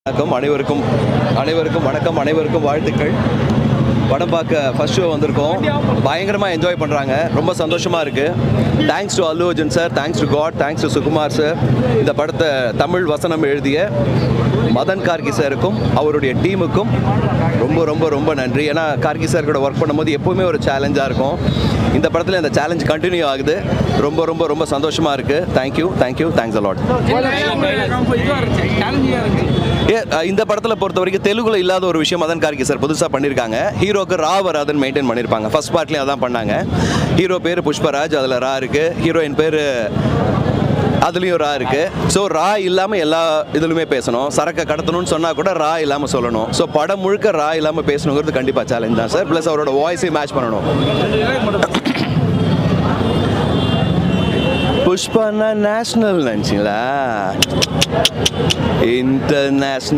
அனைவருக்கும் வணக்கம், அனைவருக்கும் வாழ்த்துக்கள். படம் பார்க்க ஃபர்ஸ்ட் ஷோ வந்திருக்கோம். பயங்கரமாக என்ஜாய் பண்ணுறாங்க. ரொம்ப சந்தோஷமாக இருக்குது. Thanks to Allu Arjun sir, thanks to God, thanks to Sukumar sir. இந்த படத்தை தமிழ் வசனம் எழுதிய மதன் கார்கி சாருக்கும் அவருடைய டீமுக்கும் ரொம்ப ரொம்ப ரொம்ப நன்றி. ஏன்னா கார்கி சார் கூட ஒர்க் பண்ணும்போது எப்போவுமே ஒரு சேலஞ்சாக இருக்கும். இந்த படத்தில் இந்த சேலஞ்ச் கண்டினியூ ஆகுது. ரொம்ப ரொம்ப ரொம்ப சந்தோஷமாக இருக்குது. Thank you, thanks a lot. இந்த படத்தில் பொறுத்த வரைக்கும் தெலுங்குல இல்லாத ஒரு விஷயம் மதன் கார்கி சார் புதுசாக பண்ணியிருக்காங்க. ஹீரோக்கு ரா வராதுன்னு மெயின்டைன் பண்ணியிருப்பாங்க. ஃபர்ஸ்ட் பார்ட்லேயும் அதான் பண்ணாங்க. ஹீரோ பேர் புஷ்பராஜ், அதில் ரா இருக்குது. ஹீரோயின் பேர் அதுலேயும் ரா இருக்குது. ஸோ ரா இல்லாமல் எல்லா இதுலையுமே பேசணும். சரக்கை கடத்தணும்னு சொன்னால் கூட ரா இல்லாமல் சொல்லணும். ஸோ படம் முழுக்க ரா இல்லாமல் பேசணுங்கிறது கண்டிப்பாக சேலஞ்ச் தான் சார். ப்ளஸ் அவரோட வாய்ஸையும் மேட்ச் பண்ணணும். புஷ்பா நேஷனல் நினச்சிங்களா? இன்டர்நேஷ்னல்